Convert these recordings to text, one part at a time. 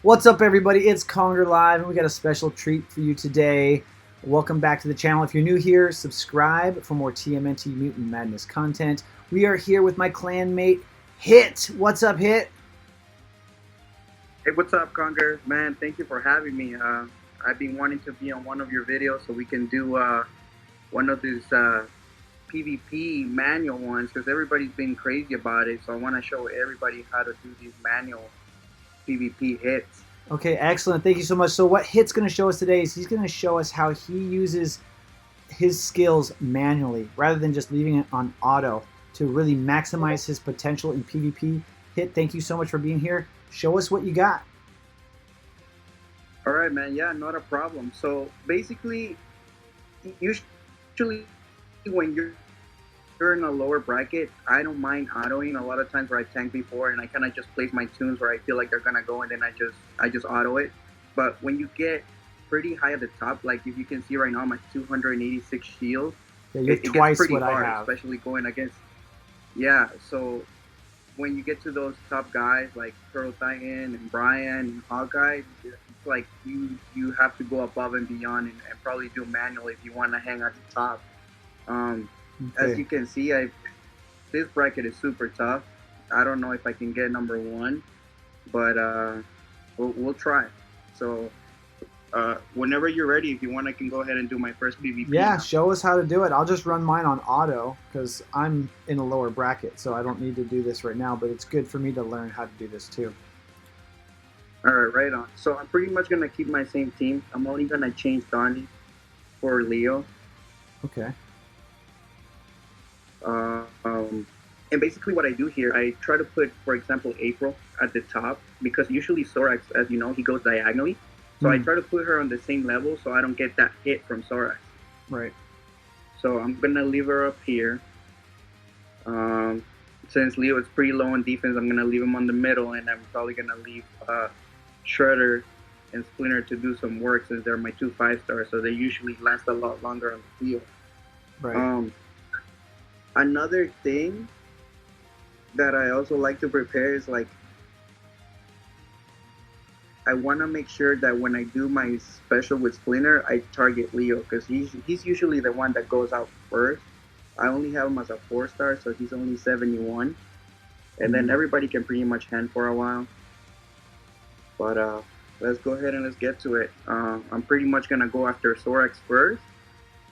What's up, everybody? It's Conger Live, and we got a special treat for you today. Welcome back to the channel. If you're new here, subscribe for more TMNT Mutant Madness content. We are here with my clanmate, Hit. What's up, Hit? Hey, what's up, Conger? Man, thank you for having me. I've been wanting to be on one of your videos so we can do one of these PvP manual ones because everybody's been crazy about it. So I want to show everybody how to do these manual PvP hits. Okay, excellent. Thank you so much. So what Hit's going to show us today is he's going to show us how he uses his skills manually rather than just leaving it on auto to really maximize his potential in PvP. Hit, thank you so much for being here. Show us what you got. All right, man. Yeah, not a problem. So basically, usually when you're in a lower bracket, I don't mind autoing. A lot of times where I tanked before and I kind of just place my tunes where I feel like they're gonna go, and then I just auto it. But when you get pretty high at the top, like if you can see right now, I'm at 286 shield. Yeah, you're It twice gets pretty what hard, I have. especially going against. Yeah, so when you get to those top guys like Turtle Titan and Brian and Hawkeye, it's like you have to go above and beyond and probably do manually if you want to hang at the top. Okay. As you can see, this bracket is super tough. I don't know if I can get number one, but we'll try. So whenever you're ready, if you want, I can go ahead and do my first PvP. Yeah, now. show us how to do it. I'll just run mine on auto because I'm in a lower bracket, so I don't need to do this right now, but it's good for me to learn how to do this too. All right, right on. So I'm pretty much gonna keep my same team. I'm only gonna change Donnie for Leo. Okay. And basically what I do here, I try to put, for example, April at the top because usually Sorax, as you know, he goes diagonally. So I try to put her on the same level so I don't get that hit from Sorax. Right. So I'm going to leave her up here. Since Leo is pretty low on defense, I'm going to leave him on the middle, and I'm probably going to leave Shredder and Splinter to do some work since they're my 2 5-stars, so they usually last a lot longer on the field. Right. Another thing that I also like to prepare is like I want to make sure that when I do my special with Splinter, I target Leo because he's usually the one that goes out first. I only have him as a 4-star, so he's only 71, and then everybody can pretty much hand for a while. But let's go ahead and let's get to it. I'm pretty much gonna go after Sorax first,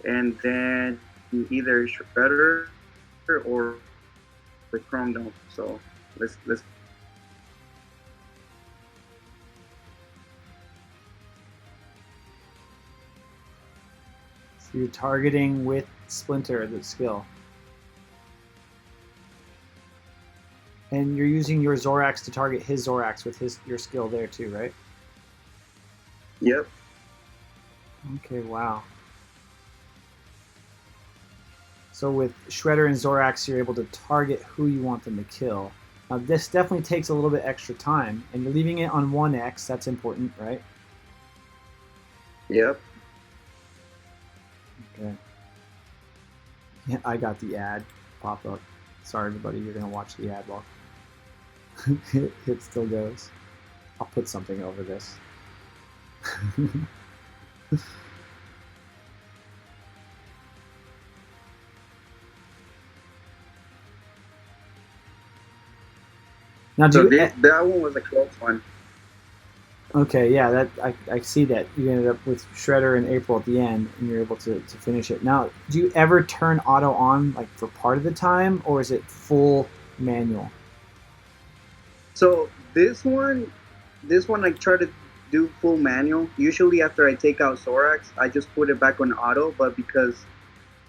and then either Shredder or Chrome Dome. So let's. So you're targeting with Splinter, the skill. And you're using your Zorax to target his Zorax with your skill there too, right? Yep. Okay, wow. So with Shredder and Zorax, you're able to target who you want them to kill. Now this definitely takes a little bit extra time, and you're leaving it on 1x, that's important, right? Yep. Okay. Yeah, I got the ad pop up. Sorry everybody, you're gonna watch the ad while it still goes. I'll put something over this. Now, So that one was a close one. Okay, yeah, that I see that you ended up with Shredder and April at the end, and you're able to finish it. Now, do you ever turn auto on like for part of the time, or is it full manual? So this one I try to do full manual. Usually after I take out Sorax, I just put it back on auto. But because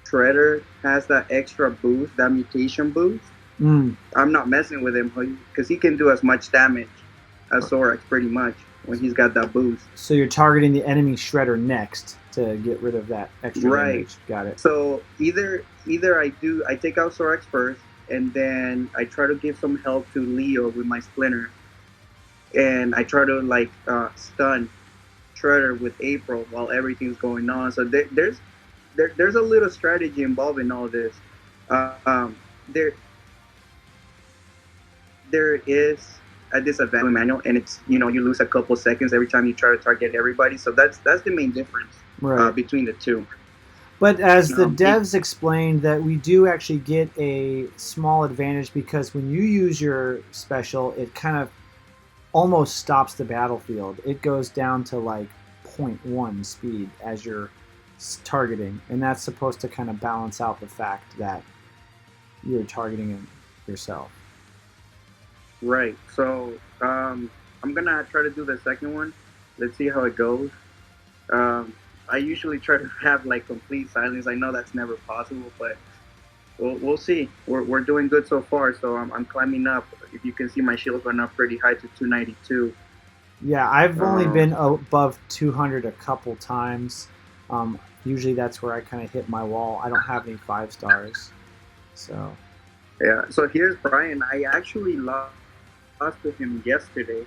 Shredder has that extra boost, that mutation boost, I'm not messing with him because he can do as much damage as Sorax pretty much when he's got that boost. So you're targeting the enemy Shredder next to get rid of that extra damage. Got it. So either I take out Sorax first, and then I try to give some help to Leo with my Splinter, and I try to like stun Shredder with April while everything's going on. So there's a little strategy involved in all this. There is at disadvantage manual, and it's you lose a couple seconds every time you try to target everybody. So that's the main difference Right. between the two. But as the Um, it, devs explained, that we do actually get a small advantage because when you use your special, it kind of almost stops the battlefield. It goes down to like zero point 0.1 speed as you're targeting, and that's supposed to kind of balance out the fact that you're targeting it yourself. right. So I'm gonna try to do the second one. Let's see how it goes. Um, I usually try to have like complete silence. I know that's never possible, but we'll see. We're doing good so far. So I'm climbing up. If you can see, my shield went up pretty high to 292. Yeah, I've only Um, been above 200 a couple times. Usually that's where I kind of hit my wall. I don't have any 5 stars. So, yeah. So here's Brian. I actually lost to him yesterday,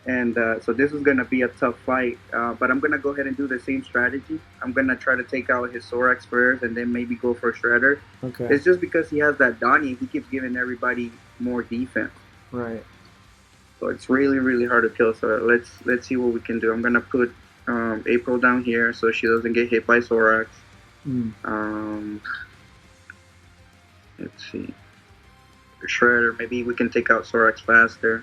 and so this is gonna be a tough fight. But I'm gonna go ahead and do the same strategy. I'm gonna try to take out his Sorax first, and then maybe go for Shredder. okay. It's just because he has that Donnie, he keeps giving everybody more defense. Right. So it's really, really hard to kill. So let's see what we can do. I'm gonna put April down here so she doesn't get hit by Sorax. Mm. Let's see, Shredder. Maybe we can take out Sorax faster.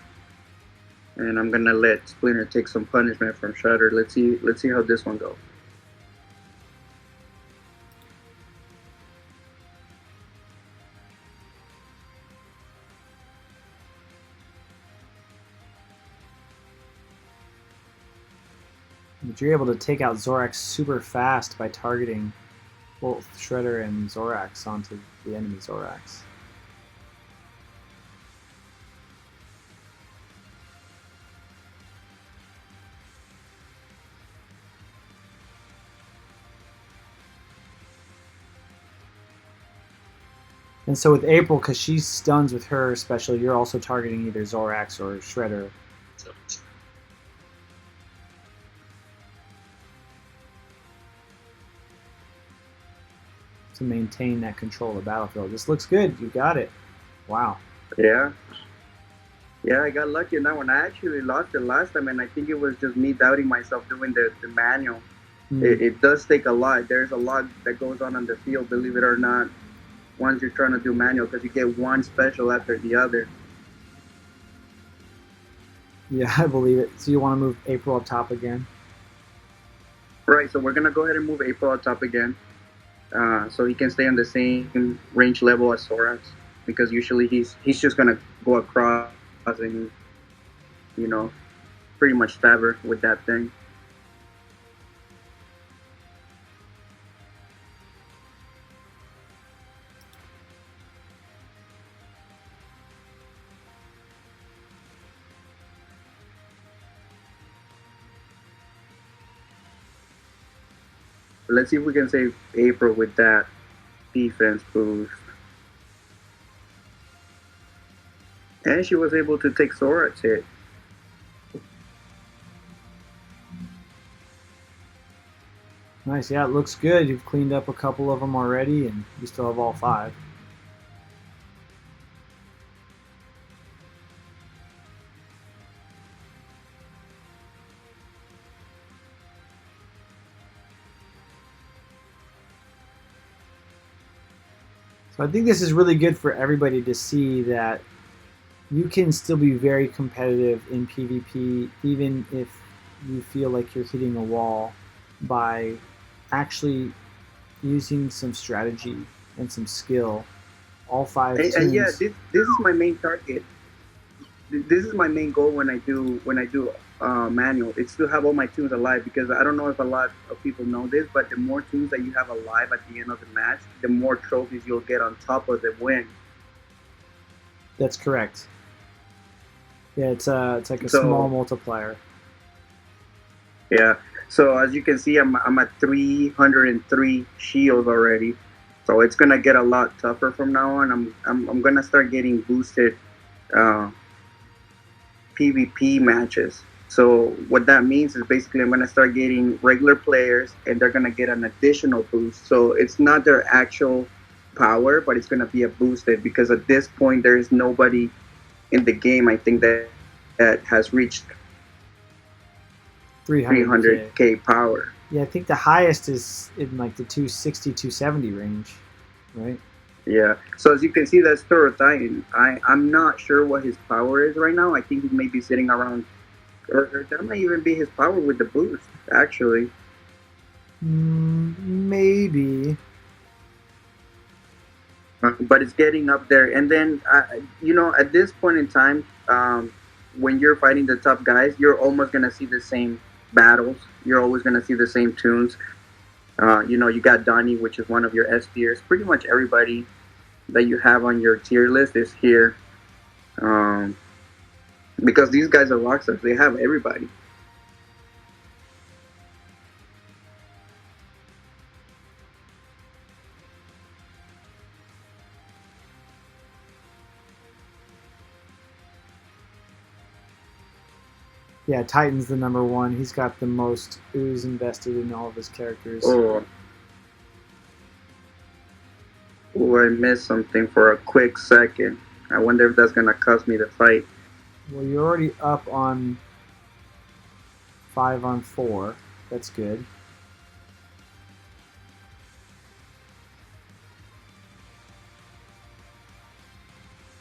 And I'm gonna let Splinter take some punishment from Shredder. Let's see how this one goes. But you're able to take out Zorax super fast by targeting both Shredder and Zorax onto the enemy Zorax. And so with April, because she stuns with her special, you're also targeting either Zorax or Shredder. To maintain that control of the battlefield. This looks good. You got it. Wow. Yeah, yeah, I got lucky in that one. I actually lost it last time, and I think it was just me doubting myself doing the manual. It does take a lot. There's a lot that goes on the field, believe it or not, once you're trying to do manual, because you get one special after the other. Yeah, I believe it. So you want to move April up top again? Right, so we're gonna go ahead and move April up top again, so he can stay on the same range level as Sorax, because usually he's just gonna go across and pretty much stab her with that thing. But let's see if we can save April with that defense boost. And she was able to take Sora's hit. Nice. Yeah, it looks good. You've cleaned up a couple of them already, and you still have all 5. So I think this is really good for everybody to see that you can still be very competitive in PvP, even if you feel like you're hitting a wall, by actually using some strategy and some skill. All 5 And yeah, tunes. this is my main target. This is my main goal when I do manual. It's to have all my tunes alive, because I don't know if a lot of people know this, but the more tunes that you have alive at the end of the match, the more trophies you'll get on top of the win. That's correct. Yeah, it's like a So small multiplier. yeah. So as you can see, I'm at 303 shields already. So it's gonna get a lot tougher from now on. I'm gonna start getting boosted PvP matches. So what that means is basically I'm gonna start getting regular players, and they're gonna get an additional boost. So it's not their actual power, but it's gonna be a boosted, because at this point there is nobody in the game, I think, that that has reached 300k. 300k power. Yeah, I think the highest is in like the 260, 270 range, right? Yeah. So as you can see, that's Titan. I'm not sure what his power is right now. I think he may be sitting around, or that might even be his power with the boost, actually. Maybe. But it's getting up there. And then, at this point in time, when you're fighting the top guys, you're almost gonna see the same battles. You're always gonna see the same tunes. You got Donnie, which is one of your S tiers. Pretty much everybody that you have on your tier list is here, um, because these guys are rockstars. They have everybody. Yeah, Titan's the number one. He's got the most ooze invested in all of his characters. Oh, I missed something for a quick second. I wonder if that's gonna cost me the fight. Well, you're already up on 5-on-4. That's good.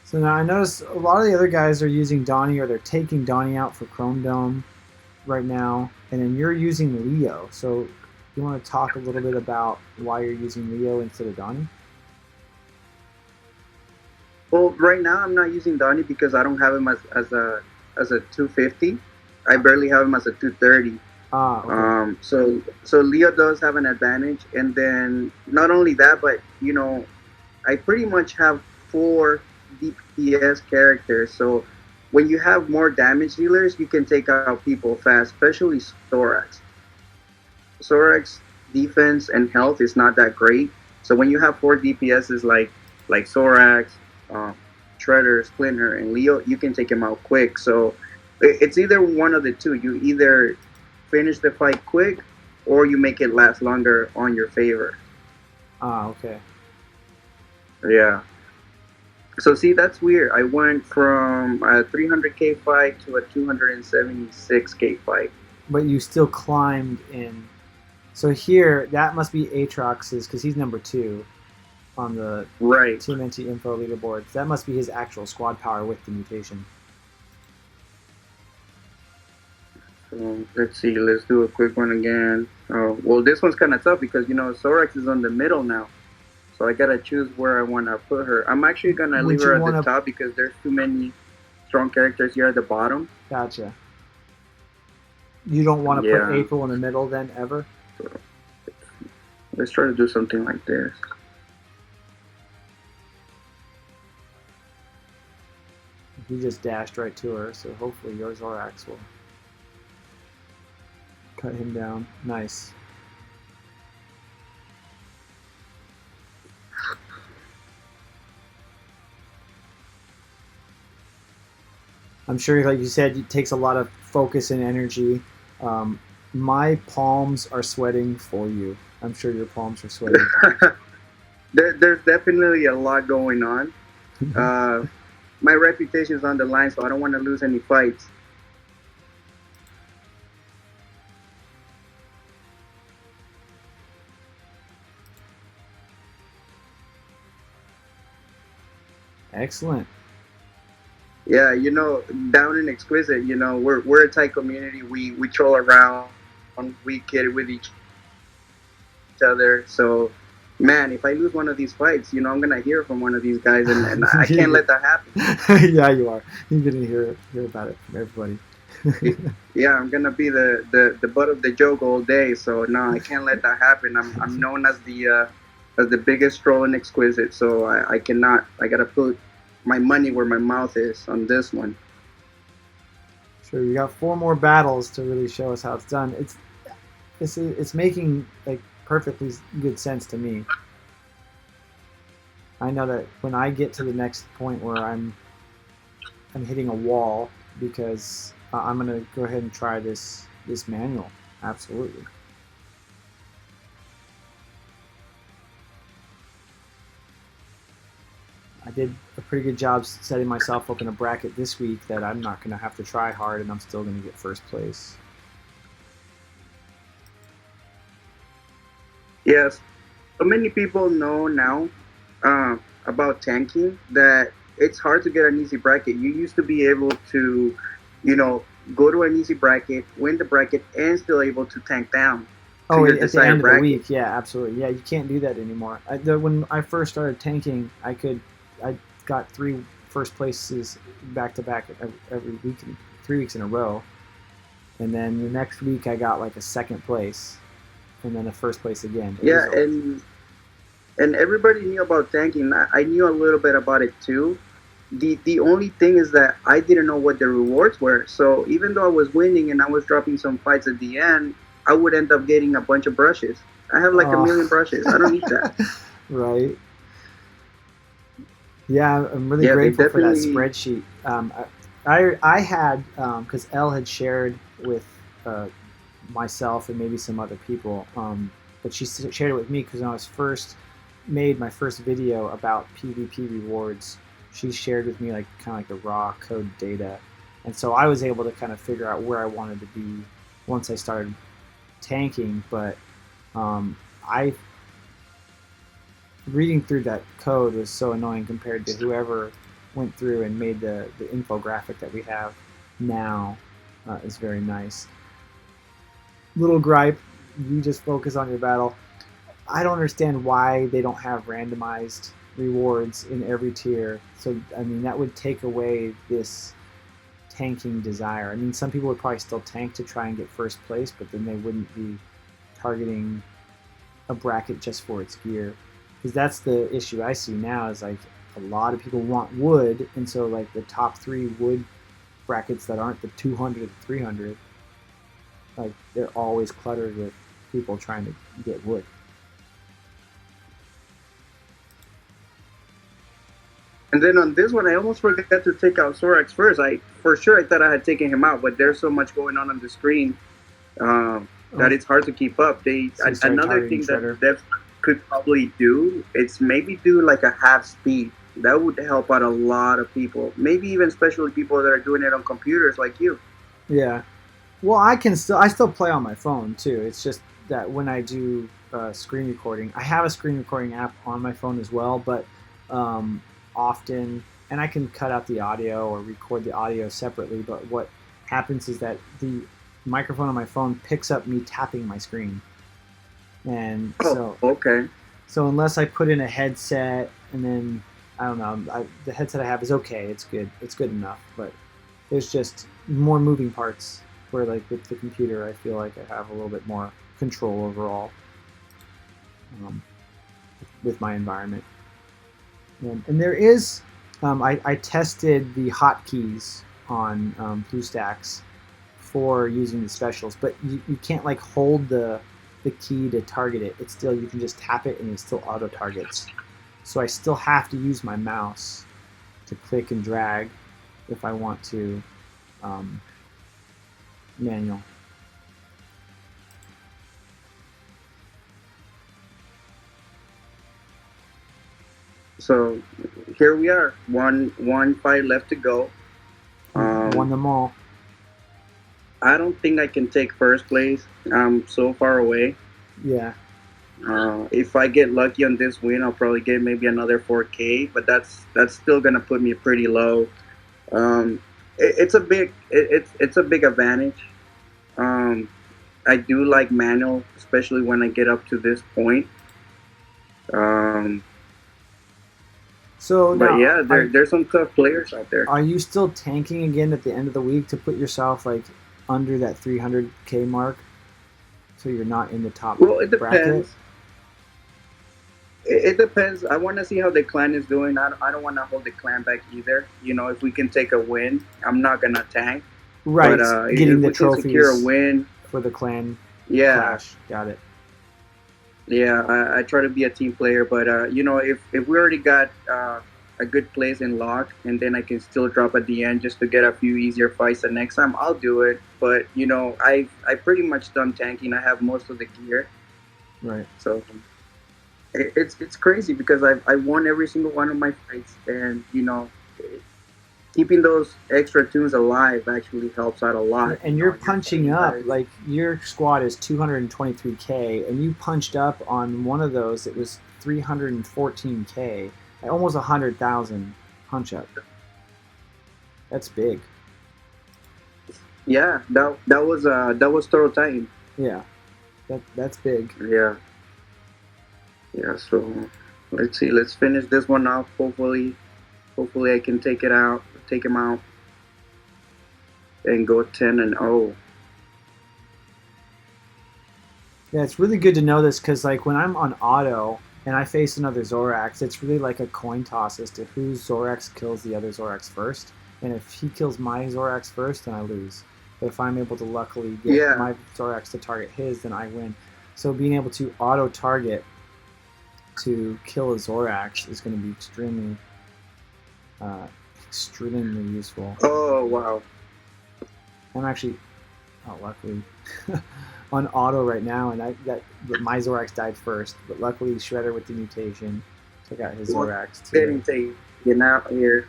So now I notice a lot of the other guys are using Donnie, or they're taking Donnie out for Chrome Dome right now, and then you're using Leo. So you want to talk a little bit about why you're using Leo instead of Donnie? Well, right now I'm not using Donnie because I don't have him as a 250. I barely have him as a 230. Okay. So Leo does have an advantage, and then not only that, but I pretty much have 4 DPS characters. So when you have more damage dealers, you can take out people fast, especially Thorax. Thorax defense and health is not that great. So when you have 4 DPSs like Thorax, um, Shredder, Splinter, and Leo, you can take him out quick. So it's either one of the two. You either finish the fight quick, or you make it last longer on your favor. Okay. Yeah. So see, that's weird. I went from a 300k fight to a 276k fight. But you still climbed in. So here, that must be Aatrox's, because he's number 2 on the Right. TMNT info leaderboard. That must be his actual squad power with the mutation. So let's see. Let's do a quick one again. Well, this one's kind of tough because Thorax is on the middle now. So I gotta choose where I want to put her. I'm actually gonna leave her at the top because there's too many strong characters here at the bottom. Gotcha. You don't want to put April in the middle then, ever? So let's try to do something like this. He just dashed right to her, so hopefully your Zorax will cut him down. Nice. I'm sure, like you said, it takes a lot of focus and energy. My palms are sweating for you. I'm sure your palms are sweating. There's definitely a lot going on. My reputation is on the line, so I don't want to lose any fights. Excellent. Yeah, down in Exquisite, we're a tight community. We troll around, we kid with each other. So, man, if I lose one of these fights, I'm gonna hear from one of these guys, and I can't let that happen. Yeah, you are. You're gonna hear about it from everybody. Yeah, I'm gonna be the butt of the joke all day. So no, I can't let that happen. I'm known as the biggest troll in Exquisite. So I cannot. I gotta put my money where my mouth is on this one. Sure, you got 4 more battles to really show us how it's done. It's making like perfectly good sense to me. I know that when I get to the next point where I'm hitting a wall, because I'm gonna go ahead and try this manual. Absolutely. I did a pretty good job setting myself up in a bracket this week that I'm not going to have to try hard, and I'm still going to get first place. Yes, so many people know now about tanking that it's hard to get an easy bracket. You used to be able to, you know, go to an easy bracket, win the bracket, and still able to tank down to Oh, your at the end desired of the bracket. week, yeah, absolutely. Yeah, you can't do that anymore. When I first started tanking, I got 3 first places back to back every week, 3 weeks in a row, and then the next week I got like a second place, and then a first place again. It Yeah, was and everybody knew about tanking. I knew a little bit about it too. The only thing is that I didn't know what the rewards were. So even though I was winning and I was dropping some fights at the end, I would end up getting a bunch of brushes. I have like a million oh, brushes. I don't need that. right. Yeah, I'm really Yeah, they grateful for that definitely. spreadsheet. I had because Elle had shared with uh, myself and maybe some other people, but she shared it with me because when I was first made my first video about PvP rewards, she shared with me like kind of like the raw code data, and so I was able to kind of figure out where I wanted to be once I started tanking. But I reading through that code was so annoying compared to whoever went through and made the infographic that we have now is very nice. Little gripe, you just focus on your battle. I don't understand why they don't have randomized rewards in every tier. So I mean that would take away this tanking desire. I mean some people would probably still tank to try and get first place, but then they wouldn't be targeting a bracket just for its gear, because that's the issue I see now is like a lot of people want wood, and so like the top 3 wood brackets that aren't the 200 to 300, like they're always cluttered with people trying to get wood. And then on this one, I almost forgot to take out Sorax first. I for sure I thought I had taken him out, but there's so much going on the screen that Oh, it's hard to keep up. so you started Another targeting thing that Shredder. devs could probably do, it's maybe do like a half speed. That would help out a lot of people. Maybe even especially people that are doing it on computers like you. Yeah. Well, I still play on my phone too. It's just that when I do screen recording, I have a screen recording app on my phone as well, but um, often, and I can cut out the audio or record the audio separately. But what happens is that the microphone on my phone picks up me tapping my screen, and Oh, so okay. unless I put in a headset and then I don't know, the headset I have is okay. It's good. It's good enough, but there's just more moving parts where like with the computer I feel like I have a little bit more control overall um, with my environment. And there is I tested the hotkeys on BlueStacks for using the specials, but you can't like hold the key to target it. It's still, you can just tap it and it still auto targets. So I still have to use my mouse to click and drag if I want to um, manual. So here we are. One fight left to go. Won Um, them all. I don't think I can take first place. I'm so far away. Yeah. If I get lucky on this win, I'll probably get maybe another 4K, but that's still gonna put me pretty low. It's a it's a big advantage. Um, I do like manual, especially when I get up to this point. Um, So but now, yeah, there's some tough players out there. are you still tanking again at the end of the week to put yourself like under that 300K mark, so you're not in the top Well, it bracket? depends. It depends. I want to see how the clan is doing. I don't want to hold the clan back either. You know, if we can take a win, I'm not gonna tank. But Right, getting if the we can secure a trophies win, for the clan yeah, clash. Got it. yeah, I try to be a team player. But you know, if we already got a good place in lock, and then I can still drop at the end just to get a few easier fights the next time, I'll do it. But you know, I pretty much done tanking. I have most of the gear, Right. so It's crazy because I won every single one of my fights, and keeping those extra tunes alive actually helps out a Yeah, lot. and you're You're punching fighting up guys. like your squad is 223K, and you punched up on one of those. It was 314K, almost 100,000 punch up. That's big. Yeah, that was total time. Yeah, that's big. Yeah, yeah. So let's see. Let's finish this one off. Hopefully I can take him out, and go 10-0. Yeah, it's really good to know this because like when I'm on auto and I face another Zorax, it's really like a coin toss as to whose Zorax kills the other Zorax first. And if he kills my Zorax first, then I lose. But if I'm able to luckily get Yeah, my Zorax to target his, then I win. So being able to auto target to kill a Zorax is going to be uh, extremely useful. oh wow. I'm actually, oh, luckily, on auto right now, and my Zorax died first, but luckily Shredder with the mutation took out his Well, Zorax getting too. taken out here.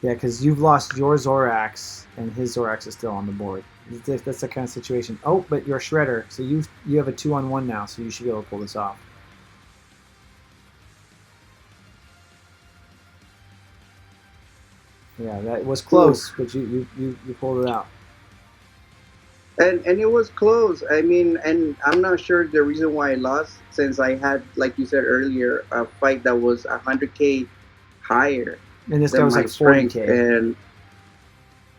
Yeah, because you've lost your Zorax, and his Zorax is still on the board. That's the kind of situation. Oh, but you're Shredder, so you have a 2-on-1 now, so you should be able to pull this off. Yeah, that was close, Oof. but you pulled it out. And it was close. I mean, and I'm not sure the reason why I lost, since I had, like you said earlier, a fight that was 100K higher And this guy than was my like strength. 40K. And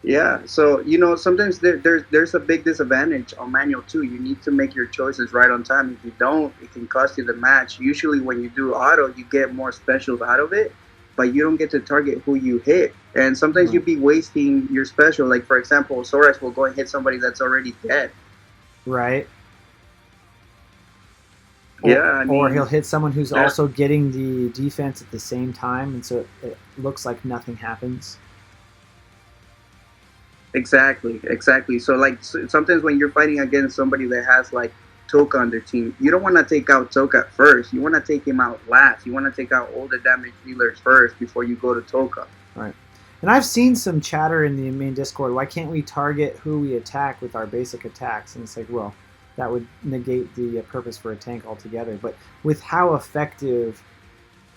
yeah, so sometimes there's a big disadvantage on manual too. You need to make your choices right on time. If you don't, it can cost you the match. Usually, when you do auto, you get more specials out of it, but you don't get to target who you hit. And sometimes Right. you'd be wasting your special. Like for example, Sorax will go and hit somebody that's already dead. Right. Yeah, or I or he'll mean, hit someone who's that also getting the defense at the same time, and so it looks like nothing happens. exactly. So like sometimes when you're fighting against somebody that has like Toka on their team, you don't want to take out Toka first. You want to take him out last. You want to take out all the damage dealers first before you go to Toka. Right. And I've seen some chatter in the main Discord. Why can't we target who we attack with our basic attacks? And it's like, well, that would negate the purpose for a tank altogether. But with how effective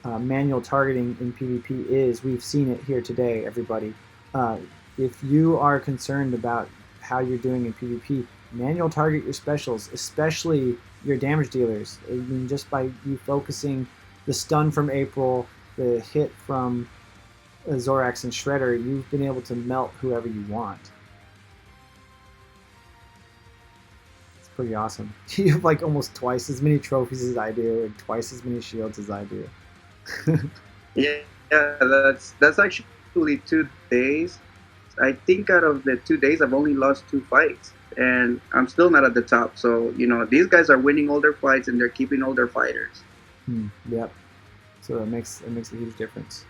manual targeting in PvP is, we've seen it here today, everybody. Uh, if you are concerned about how you're doing in PvP, manual target your specials, especially your damage dealers. I mean, just by you focusing the stun from April, the hit from Zorax and Shredder, you've been able to melt whoever you want. It's pretty awesome. You have like almost twice as many trophies as I do, and twice as many shields as I do. Yeah, that's actually 2 days. I think out of the 2 days, I've only lost 2 fights, and I'm still not at the top. So these guys are winning all their fights and they're keeping all their fighters. Yep. So it makes a huge difference.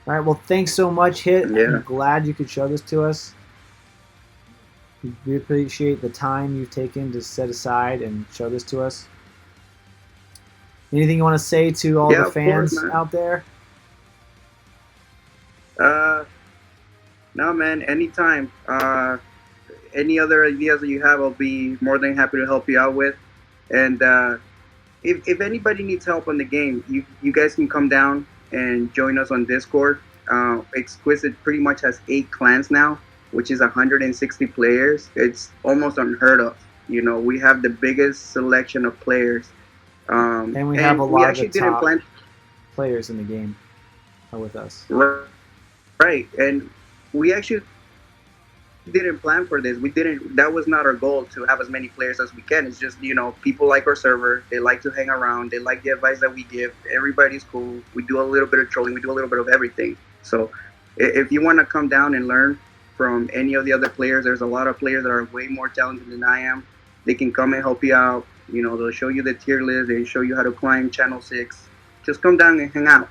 All right. Well, thanks so much, Hit. I'm Yeah. glad you could show this to us. We appreciate the time you've taken to set aside and show this to us. Anything you want to say to all the Yeah, of course, fans man. out there? Uh, no, man. Anytime. Any other ideas that you have, I'll be more than happy to help you out with. And if anybody needs help on the game, you guys can come down and join us on Discord. Exquisite pretty much has 8 clans now, which is 160 players. It's almost unheard of. We have the biggest selection of players, And we have a and we lot of the actually didn't top plan. players in the game are with us. Right, and we actually didn't plan for this. We didn't. That was not our goal to have as many players as we can. It's just people like our server. They like to hang around. They like the advice that we give. Everybody's cool. We do a little bit of trolling. We do a little bit of everything. So if you want to come down and learn from any of the other players, there's a lot of players that are way more talented than I am. They can come and help you out. They'll show you the tier list. They show you how to climb Channel 6. Just come down and hang out.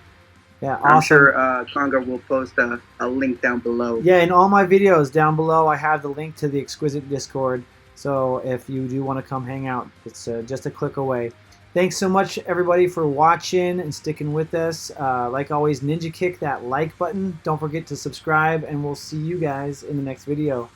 Yeah, I'm awesome. sure Conga will post a link down below. Yeah, in all my videos down below, I have the link to the Exquisite Discord. So if you do want to come hang out, it's just a click away. Thanks so much, everybody, for watching and sticking with us. Like always, ninja kick that like button. Don't forget to subscribe, and we'll see you guys in the next video.